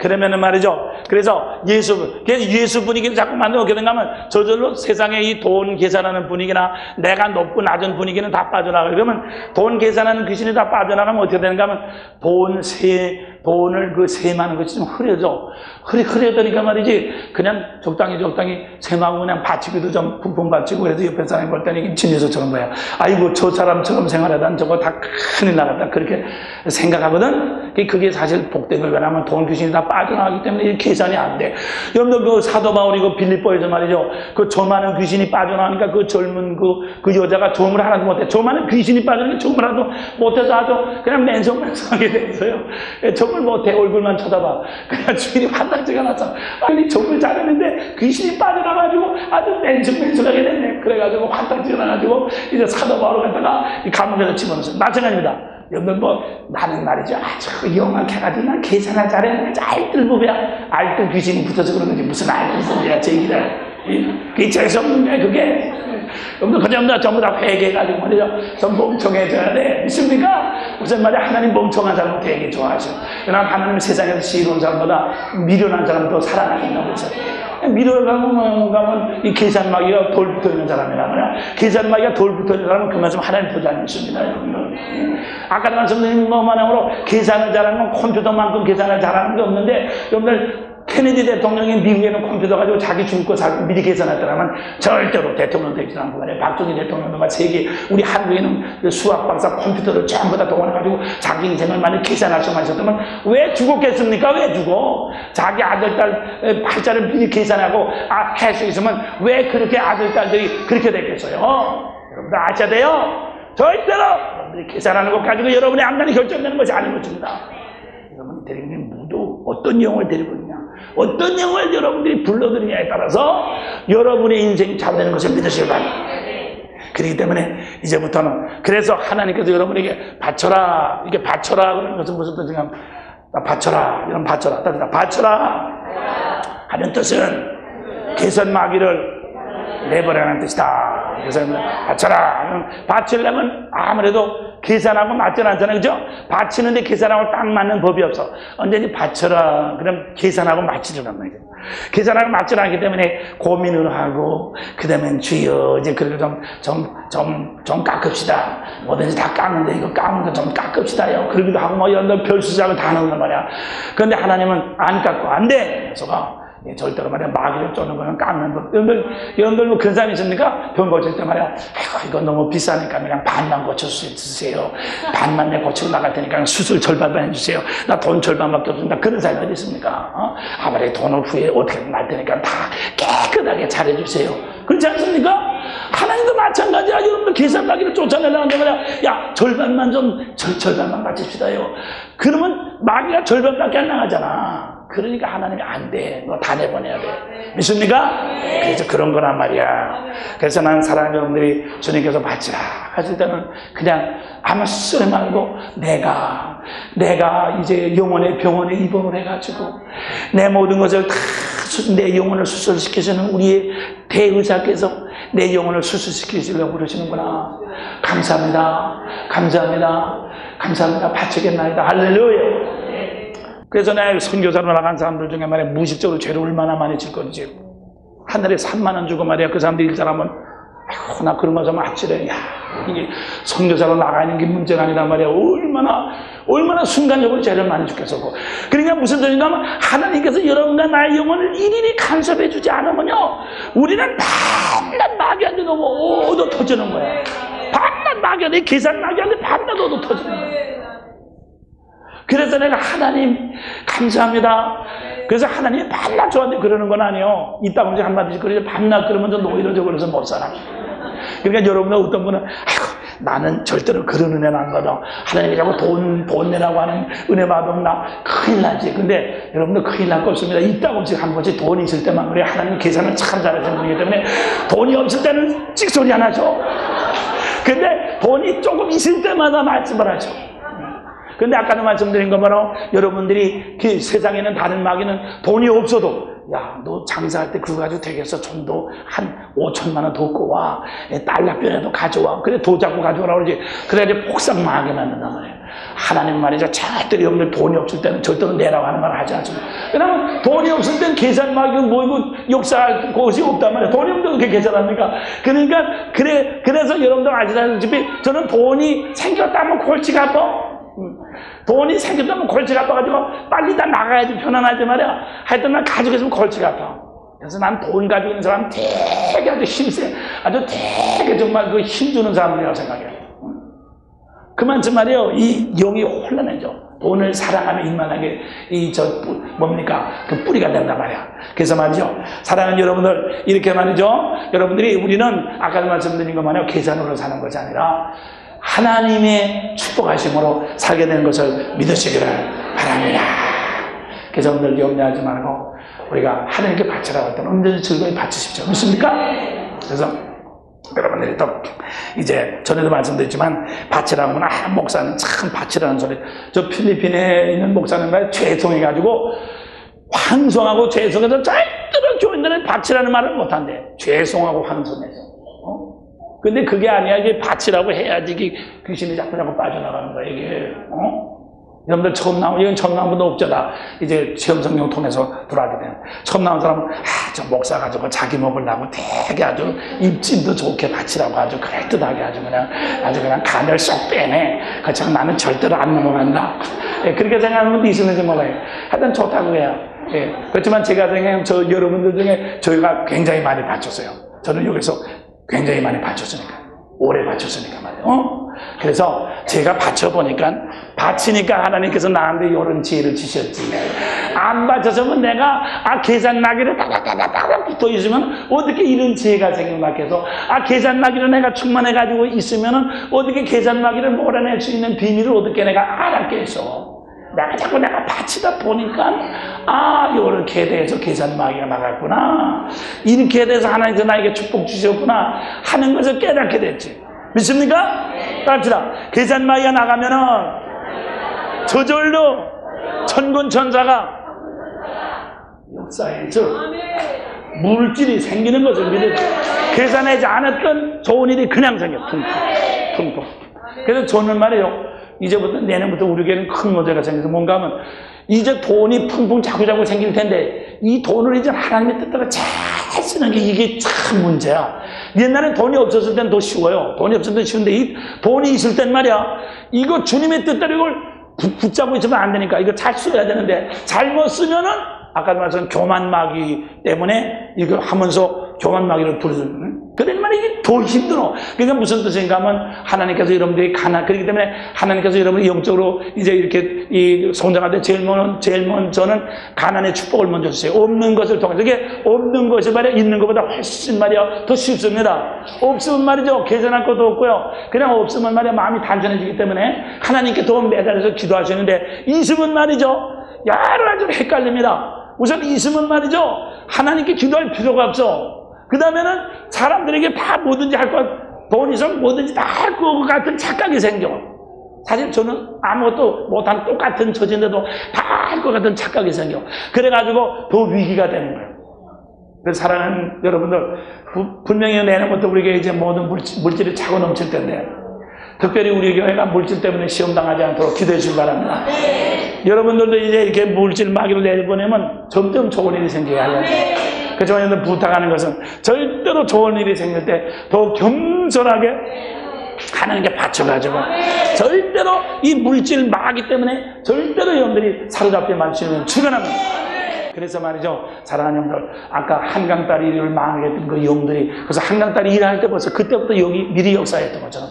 그러면은 말이죠. 그래서 예수 분위기를 자꾸 만들면 어떻게 되는가 하면 저절로 세상에 이 돈 계산하는 분위기나 내가 높고 낮은 분위기는 다 빠져나가요. 그러면 돈 계산하는 귀신이 다 빠져나가면 어떻게 되는가 하면 돈을 그 세마는 것이 좀 흐려져. 흐려더니까 말이지, 그냥 적당히 세마고 그냥 바치기도 좀 붕붕 바치고, 그래도 옆에 사람이 볼 때는 진여서처럼 거야. 아이고, 저 사람처럼 생활하다 저거 다 큰일 나갔다. 그렇게 생각하거든? 그게 사실 복된 걸 왜냐하면 돈 귀신이 다 빠져나가기 때문에 이 계산이 안 돼. 여러분들 그 사도 바울이 그 빌립보에서 말이죠. 그 저 많은 귀신이 빠져나가니까 그 젊은 그 여자가 점을 하나도 못해. 저 많은 귀신이 빠져나가니까 점을 하나도 못해서 아주 그냥 맨성맨성하게 됐어요. 점을 못해. 얼굴만 쳐다봐. 그냥 주인이 환딱지가 났어. 아니 점을 잘했는데 귀신이 빠져나가지고 아주 맨성맨성하게 됐네. 그래가지고 환딱지가 나가지고 이제 사도 바울을 갖다가 이 감옥에서 집어넣었어요. 마찬가지입니다. 여러분들 뭐 나는 말이죠. 아주 영악해가지고 난 계산을 잘해. 알뜰부부야. 알뜰 귀신이 붙어서 그런 거지. 무슨 알뜰부부야. 제 얘기다. 그게 재수없는 거야 그게. 여러분들 그냥 전부 다 회개해가지고 말이죠. 좀 멍청해져야 돼. 믿습니까? 무슨 말이야. 하나님 멍청한 사람은 되게 좋아하셔. 그러나 하나님 세상에서 지혜로운 사람보다 미련한 사람은 더 사랑하신다고 그랬어요. 미련을 가면 이 계산마귀가 돌 붙어있는 사람이란 말이야. 계산마귀가 돌 붙어있는 사람은 그만큼 하나님 더 잘 믿습니다. 아까 말씀드린 것만으로 계산을 잘하는 건 컴퓨터만큼 계산을 잘하는 게 없는데 여러분들 케네디 대통령이 미국에는 컴퓨터 가지고 자기 죽을 거 미리 계산했더라면 절대로 대통령 되지 않고 말이야. 박정희 대통령도 세계 우리 한국에는 수학 박사 컴퓨터를 전부 다 동원해가지고 자기 인생을 많이 계산할 수만 있었다면 왜 죽었겠습니까? 왜 죽어? 자기 아들, 딸 팔자를 미리 계산하고 할 수 있으면 왜 그렇게 아들, 딸들이 그렇게 됐겠어요? 여러분들 아셔야 돼요. 절대로 여러분들이 계산하는 것 가지고 여러분의 안단이 결정되는 것이 아닌 것입니다. 여러분이 데리고 있는 무도 어떤 영을 데리고 있냐, 어떤 영을 여러분들이 불러들이냐에 따라서 여러분의 인생이 잘되는 것을 믿으시기 바랍니다. 그렇기 때문에 이제부터는 그래서 하나님께서 여러분에게 바쳐라, 이게 바쳐라 그러는 것은 무슨 뜻인가? 바쳐라, 이런 바쳐라, 바쳐라 하는 뜻은 계산마귀를 내버려라는 뜻이다. 그래서 바쳐라. 바치려면 아무래도 계산하고 맞지 않잖아요. 그죠? 바치는데 계산하고 딱 맞는 법이 없어. 언제든지 바쳐라. 그럼 계산하고 맞지를 않는 거예요. 계산하고 맞지 않기 때문에 고민을 하고, 그 다음에 주여, 이제 그래도 좀 깎읍시다. 뭐든지 다 깎는데 이거 깎는 거 좀 깎읍시다요. 그러기도 하고, 뭐 이런 별수작을 다 넣는 말이야. 그런데 하나님은 안 깎고, 안 돼! 그래서 절대로 말이야, 마귀를 쫓는 거는 깎는 법. 여러분들 뭐 그런 사람 있습니까? 병 고칠 때 말이야, 이거 너무 비싸니까 그냥 반만 고쳐주세요. 반만 내 고치고 나갈 테니까 수술 절반만 해주세요. 나 돈 절반밖에 없습니다. 그런 사람이 어디 있습니까? 아무리 돈을 후에 어떻게든 날 테니까 다 깨끗하게 잘해주세요. 그렇지 않습니까? 하나님도 마찬가지야. 여러분들 계산마귀를 쫓아내려는데 말이야, 야, 절반만 절반만 맞춥시다요. 그러면 마귀가 절반밖에 안 나가잖아. 그러니까 하나님이 안 돼. 너 다 내보내야 돼. 믿습니까? 그래서 그런 거란 말이야. 그래서 나는 사랑하는 여러분들이 주님께서 바치라 하실 때는 그냥 아무 소리 말고 내가 이제 영혼의 병원에 입원을 해가지고 내 모든 것을 다 내 영혼을 수술시키시는 우리의 대의사께서 내 영혼을 수술시키시려고 그러시는구나. 감사합니다. 바치겠나이다. 할렐루야. 그래서 내가 선교사로 나간 사람들 중에 말이야, 무식적으로 죄를 얼마나 많이 질 건지. 하늘에 3만 원 주고 말이야, 그 사람들 일사람은, 아이고, 나 그런 거 좀 아찔해. 야, 이게 선교사로 나가 있는 게 문제가 아니란 말이야. 얼마나 순간적으로 죄를 많이 죽겠어. 그러니까 무슨 소리인가 하면, 하나님께서 여러분과 나의 영혼을 일일이 간섭해 주지 않으면요, 우리는 밤낮 마귀한테 너무 얻어 터지는 거야. 밤낮 마귀한테, 계산 마귀한테 밤낮 얻어 터지는 거야. 그래서 내가 하나님 감사합니다. 그래서 하나님이 밤낮 저한테 그러는 건 아니에요. 이따 오지 한마디씩 그러지 밤낮 그러면 저 노이로져 그래서 못 살아. 그러니까 여러분들 어떤 분은 아이고 나는 절대로 그런 은혜는 안 받아. 하나님이 자꾸 돈 내라고 하는 은혜 받으면 나 큰일 나지. 근데 여러분들 큰일 날 거 없습니다. 이따 오지 한 번씩 돈이 있을 때만 그래. 하나님 계산을 참 잘하시는 분이기 때문에 돈이 없을 때는 찍소리 안 하죠. 근데 돈이 조금 있을 때마다 말씀을 하죠. 근데 아까도 말씀드린 것처럼 여러분들이 그 세상에는 다른 마귀는 돈이 없어도 야, 너 장사할 때 그거 가지고 되겠어. 좀 더 한 5천만 원 더 얻고 와. 달러변에도 가져와. 그래 도 잡고 가져오라고 그러지. 그래야지 폭삭 망하게 만든단 말이에요. 하나님 말이죠. 절대로 여러분들 돈이 없을 때는 절대로 내라고 하는 말 하지 않습니다. 왜냐하면 돈이 없을 때는 계산 마귀는 뭐이고 역사할 곳이 없단 말이에요. 돈이 없는데 그렇게 계산합니까? 그러니까 그래서 여러분들 아시다시피 저는 돈이 생겼다면 골치가 아파. 돈이 생겼다면 골치가 아파가지고 빨리 다 나가야지 편안하지 말이야. 하여튼 난 가지고 있으면 골치가 아파. 그래서 난 돈 가지고 있는 사람 되게 아주 힘세, 아주 되게 정말 그 힘주는 사람이라고 생각해. 그만큼 말이에요. 이 영이 혼란해져. 돈을 사랑하면 이만하게 뭡니까? 그 뿌리가 된단 말이야. 그래서 말이죠. 사랑하는 여러분들, 이렇게 말이죠. 여러분들이 우리는 아까도 말씀드린 것만요. 계산으로 사는 것이 아니라 하나님의 축복하심으로 살게 되는 것을 믿으시기를 바랍니다. 그래서 오늘 염려하지 말고 우리가 하나님께 바치라고 할 때는 언제든지 즐거이 바치십시오. 믿습니까? 그래서 여러분들이 또 이제 전에도 말씀드렸지만 바치라고 하면 목사는 참 바치라는 소리. 저 필리핀에 있는 목사는 말 죄송해가지고 황송하고 죄송해서 절대로 교인들은 바치라는 말을 못한대. 죄송하고 황송해서. 근데 그게 아니야. 이게 바치라고 해야지 이게 귀신이 자꾸 빠져나가는 거야 이게. 여러분들 처음 나온, 이건 처음 나온 분도 없잖아. 이제 시험 성경 통해서 들어가게 되는. 처음 나온 사람은, 저 목사 가지고 자기 먹으려고 되게 아주 입짐도 좋게 바치라고 아주 그럴듯하게 아주 그냥 간을 쏙 빼네. 그렇지만 나는 절대로 안 넘어간다. 예, 그렇게 생각하는 분도 있으면서 몰라요. 하여튼 좋다고 해요. 예, 그렇지만 제가 생각하면 여러분들 중에 저희가 굉장히 많이 바쳤어요. 저는 여기서 굉장히 많이 바쳤으니까. 오래 바쳤으니까 말이에요. 그래서 제가 바쳐보니까 바치니까 하나님께서 나한테 이런 지혜를 주셨지. 안 바쳐서면 내가 계산나기를 다다다다다 붙어 있으면 어떻게 이런 지혜가 생긴가 해서 계산나기를 내가 충만해가지고 있으면 어떻게 계산나기를 몰아낼 수 있는 비밀을 어떻게 내가 알았겠어. 내가 바치다 보니까 이렇게 대해서 계산마귀가 나갔구나. 이렇게 대해서 하나님께서 나에게 축복 주셨구나 하는 것을 깨닫게 됐지. 믿습니까? 따라합시다. 계산마귀가 나가면은 저절로 천군천사가 역사에서 물질이 생기는 것을 믿어요. 계산하지 않았던 좋은 일이 그냥 생겨. 퉁퉁. 그래서 저는 말이에요. 이제부터 내년부터 우리에게는 큰 문제가 생겨서 뭔가 하면 이제 돈이 풍풍 자꾸자꾸 생길 텐데 이 돈을 이제 하나님의 뜻대로 잘 쓰는 게 이게 참 문제야. 옛날엔 돈이 없었을 땐 더 쉬워요. 돈이 없었을 땐 쉬운데 이 돈이 있을 땐 말이야. 이거 주님의 뜻대로 이걸 붙잡고 있으면 안 되니까 이거 잘 써야 되는데 잘못 쓰면은 아까도 말씀드린 교만마귀 때문에 이거 하면서 교만마귀를 부르는. 그러니 말이야 이게 더 힘들어. 그러니까 무슨 뜻인가 하면 하나님께서 여러분들이 그렇기 때문에 하나님께서 여러분이 영적으로 이제 이렇게 성장할 때 제일 먼저는 가난의 축복을 먼저 주세요. 없는 것을 통해서. 이게 없는 것이 말이야 있는 것보다 훨씬 말이야 더 쉽습니다. 없으면 말이죠 계산할 것도 없고요. 그냥 없으면 말이야 마음이 단순해지기 때문에 하나님께 더 매달려서 기도하시는데 있으면 말이죠 여러 가지로 헷갈립니다. 우선 있으면 말이죠 하나님께 기도할 필요가 없어. 그 다음에는 사람들에게 다 뭐든지 할 것, 돈 있으면 뭐든지 다 할 것 같은 착각이 생겨. 사실 저는 아무것도 못한 똑같은 처지인데도 다 할 것 같은 착각이 생겨. 그래가지고 더 위기가 되는 거예요. 그래서 사랑하는 여러분들, 분명히 내년부터 우리에게 이제 모든 물질이 차고 넘칠 텐데, 특별히 우리 교회가 물질 때문에 시험당하지 않도록 기도해 주시기 바랍니다. 여러분들도 이제 이렇게 물질 마귀를 내보내면 점점 좋은 일이 생겨야 하려고. 그렇지만 여러분 부탁하는 것은 절대로 좋은 일이 생길 때 더 겸손하게 하나님께 바쳐가지고 절대로 이 물질 마귀 때문에 절대로 여러분들이 사로잡지 마시는 축원합니다. 그래서 말이죠 사랑하는 여러분들 아까 한강딸이 일을 망하게 된 그 영들이 그래서 한강딸이 일할 때 벌써 그때부터 여기 미리 역사했던 것처럼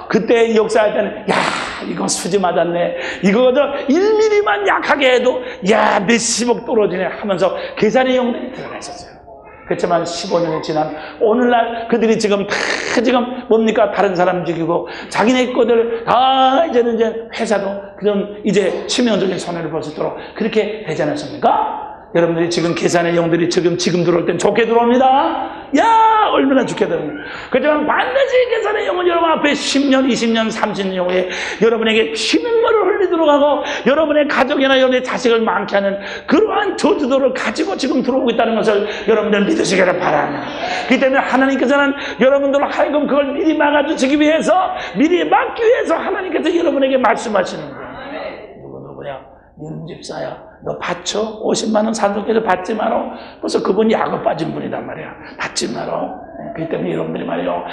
그때 역사할 때는 이거 수지 맞았네 이거 1mm만 약하게 해도 몇십억 떨어지네 하면서 계산의 영들이 들어가 있었어요. 그렇지만 15년이 지난 오늘날 그들이 지금 뭡니까 다른 사람 죽이고 자기네 거들 다 이제는 회사도 그런 이제 치명적인 손해를 볼 수 있도록 그렇게 되지 않았습니까? 여러분들이 지금 계산의 영들이 지금 들어올 땐 좋게 들어옵니다. 얼마나 좋게 들어옵니다. 그렇지만 반드시 계산의 영은 여러분 앞에 10년, 20년, 30년 후에 여러분에게 피눈물을 흘리도록 하고 여러분의 가족이나 여러분의 자식을 많게 하는 그러한 저주도를 가지고 지금 들어오고 있다는 것을 여러분들 믿으시기를 바랍니다. 그렇기 때문에 하나님께서는 여러분들로 하여금 그걸 미리 막아주시기 위해서 미리 막기 위해서 하나님께서 여러분에게 말씀하시는 거예요. 누구야? 네 집사야, 너 받쳐? 50만 원 산속에서 받지 마라. 벌써 그분이 약을 빠진 분이단 말이야. 받지 마라. 그렇기 때문에 여러분들이 말이요,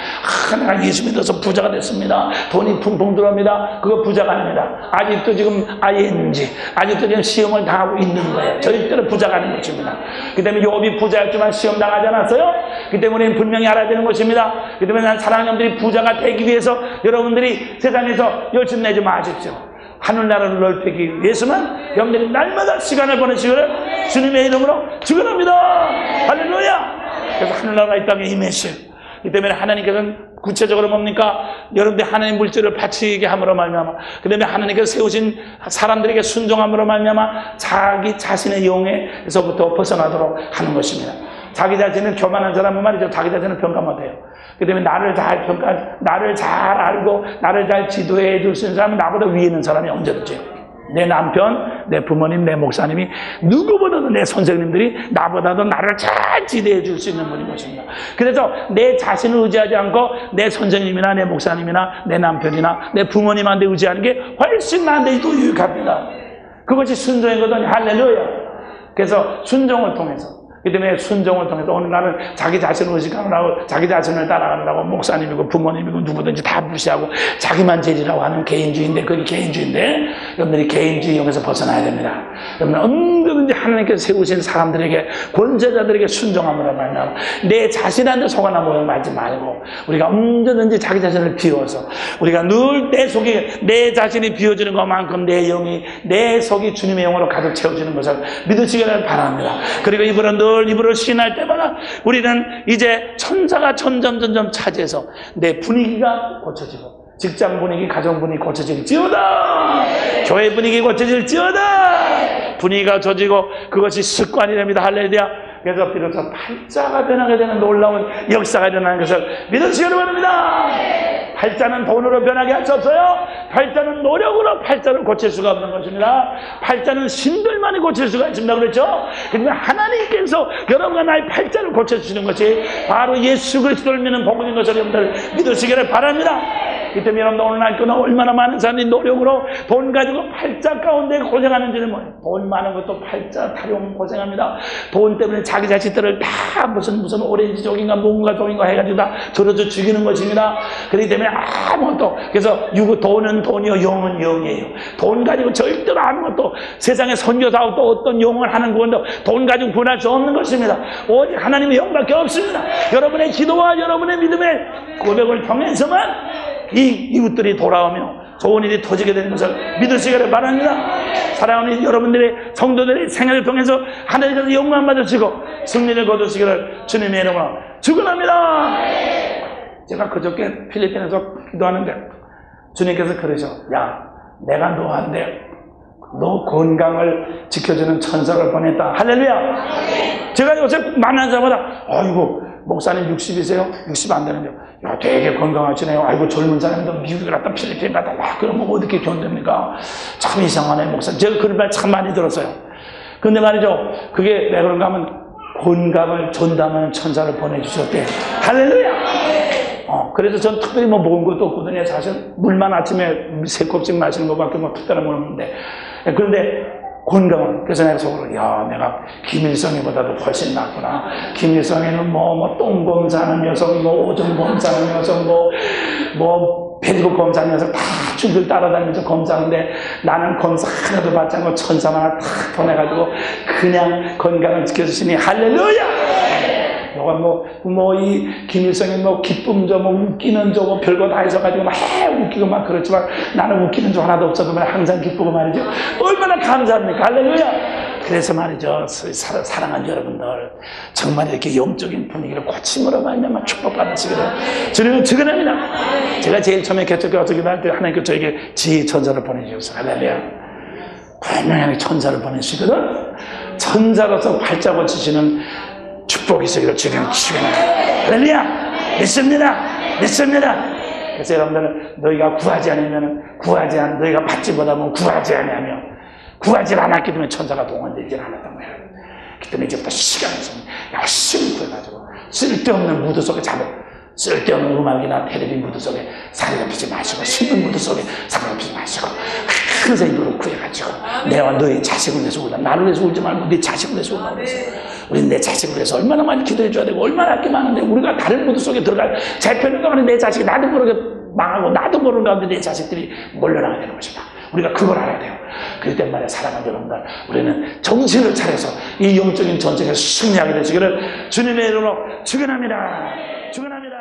내가 예수 믿어서 부자가 됐습니다. 돈이 풍풍 들어옵니다. 그거 부자가 아닙니다. 아직도 지금 ING, 아직도 지금 시험을 당하고 있는 거예요. 절대로 부자가 아닌 것입니다. 그 때문에 욥이 부자였지만 시험 당하지 않았어요? 그 때문에 분명히 알아야 되는 것입니다. 그 때문에 난 사랑하는 여러분들이 부자가 되기 위해서 여러분들이 세상에서 열심 내지 마십시오. 하늘나라를 넓히기 위해서만 여러분들이 날마다 시간을 보내시기를 주님의 이름으로 축원합니다. 할렐루야. 그래서 하늘나라가 이 땅에 임했어요. 이 때문에 하나님께서는 구체적으로 뭡니까? 여러분들이 하나님 물질을 바치게 함으로 말미암아, 그 다음에 하나님께서 세우신 사람들에게 순종함으로 말미암아 자기 자신의 영에서부터 벗어나도록 하는 것입니다. 자기 자신을 교만한 사람은 말이죠, 자기 자신을 평가 못해요. 그 때문에 나를 잘 알고 나를 잘 지도해 줄 수 있는 사람은 나보다 위에 있는 사람이 언제든지, 내 남편, 내 부모님, 내 목사님이 누구보다도 내 선생님들이 나보다도 나를 잘 지도해 줄 수 있는 분인 것입니다. 그래서 내 자신을 의지하지 않고 내 선생님이나 내 목사님이나 내 남편이나 내 부모님한테 의지하는 게 훨씬 나한테 더 유익합니다. 그것이 순종이거든요. 할렐루야. 그래서 순종을 통해서, 그 때문에 순종을 통해서 오늘 나는 자기 자신을 의식하느라고, 자기 자신을 따라가느라고 목사님이고 부모님이고 누구든지 다 무시하고 자기만 제리라고 하는 개인주의인데, 그게 개인주의인데, 여러분들이 개인주의에서 벗어나야 됩니다. 여러분 언제든지 하나님께서 세우신 사람들에게, 권세자들에게 순종함으로 말미암아 내 자신한테 속아나 모여하지 말고, 우리가 언제든지 자기 자신을 비워서, 우리가 늘 내 속에 내 자신이 비워지는 것만큼 내 영이, 내 속이 주님의 영으로 가득 채워지는 것을 믿으시기를 바랍니다. 그리고 이분은 늘 이불을 신할 때마다 우리는 이제 천사가 점점 차지해서 내 분위기가 고쳐지고, 직장 분위기, 가정 분위기 고쳐질지어다. 교회 분위기 고쳐질지어다. 분위기가 좋아지고 그것이 습관이 됩니다. 할렐루야. 그래서 비로소 팔자가 변하게 되는 놀라운 역사가 일어나는 것을 믿으시기 바랍니다. 팔자는 돈으로 변하게 할 수 없어요. 팔자는 노력으로 팔자를 고칠 수가 없는 것입니다. 팔자는 신들만이 고칠 수가 있습니다. 그렇죠? 그러니까 하나님께서 여러분과 나의 팔자를 고쳐주시는 것이 바로 예수 그리스도를 믿는 복음인 것을 여러분들 믿으시기를 바랍니다. 이 때문에 여러분들 오늘날 끊어 얼마나 많은 사람들이 노력으로 돈 가지고 팔자 가운데 고생하는지는 뭐예요? 돈 많은 것도 팔자 타령 고생합니다. 돈 때문에 자기 자식들을 다 무슨 오렌지족인가 뭔가 종인가 해가지고 다 저러져 죽이는 것입니다. 그렇기 때문에 아무것도, 그래서 돈은 돈이요 영은 영이에요. 돈 가지고 절대로 아무것도, 세상에 선교사하고 또 어떤 영을 하는 구원도 돈 가지고 구원할 수 없는 것입니다. 오직 하나님의 영밖에 없습니다. 여러분의 기도와 여러분의 믿음의 고백을 통해서만 이 이웃들이 돌아오며 좋은 일이 터지게 되는 것을 믿으시기를 바랍니다. 사랑하는 여러분들의 성도들의 생애를 통해서 하나님께서 영광 받으시고 승리를 거두시기를 주님의 이름으로 축원합니다. 제가 그저께 필리핀에서 기도하는데 주님께서 그러셔. 야, 내가 너한테 너 건강을 지켜주는 천사를 보냈다. 할렐루야. 제가 요새 만난 사람마다 아이고 목사님 60이세요? 60 안 되는데요. 야, 되게 건강하시네요. 아이고 젊은 사람도 미국에 갔다 필리핀 갔다 와, 그러면 어떻게 견딥니까? 참 이상하네 목사님. 제가 그런 말 참 많이 들었어요. 근데 말이죠, 그게 왜 그런가 하면 건강을 전담하는 천사를 보내주셨대. 할렐루야. 그래서 전 특별히 뭐 먹은 것도 없거든요. 사실 물만 아침에 3컵씩 마시는 것밖에 뭐 특별한 건 없는데, 그런데 건강은, 그래서 내가 속으로, 야, 내가 김일성이보다도 훨씬 낫구나. 김일성에는 똥 검사하는 녀석, 오줌 검사하는 녀석, 배드고 검사하는 녀석 다 줄줄 따라다니면서 검사하는데, 나는 검사 하나도 받지 않고 천사만 하나 탁 보내가지고 그냥 건강을 지켜주시니 할렐루야. 너가 이 김일성이 기쁨 줘, 웃기는 줘, 별거 다 해서가지고 막 웃기고 막 그렇지만 나는 웃기는 줘 하나도 없어도 항상 기쁘고 말이죠. 얼마나 감사합니까? 할렐루야. 그래서 말이죠. 사랑하는 여러분들, 정말 이렇게 영적인 분위기를 고침으로 말미암아 축복받으시기를 주님은 축원합니다. 제가 제일 처음에 개척교회 와서 기도할 때 하나님께서 저에게 지혜 천사를 보내주셨어요. 할렐루야. 분명히 천사를 보내시거든. 천사로서 팔자 고치시는 축복이 있으기를 주님 축원합니다. 할렐루야. 믿습니다. 그래서 여러분들은 너희가 너희가 받지 못하면 구하지 않으며, 구하지 않았기 때문에 천사가 동원되지 않았던 거예요. 그 때문에 이제부터 시간을 좀 열심히 구해가지고 쓸데없는 무드 속에 쓸데없는 음악이나 텔레비 무드 속에 사로잡히지 마시고, 신문 무드 속에 사로잡히지 마시고, 그래서 이거를 구해가지고 내와 너의 자식을 위해서 울라. 나를 위해서 울지 말고 네 자식을 위해서 울라. 우리는 내 자식을 위해서 얼마나 많이 기도해 줘야 되고 얼마나 할 게 많은데 우리가 다른 무드 속에 들어갈 재편을 가면 내 자식이 나도 모르게 망하고 나도 모르는 가운데 내 자식들이 몰려나가게 되는 것이다. 우리가 그걸 알아야 돼요. 그럴 때 말에 사랑하는 여러분들, 우리는 정신을 차려서 이 영적인 전쟁에 승리하게 되시기를 주님의 이름으로 축원합니다. 축원합니다.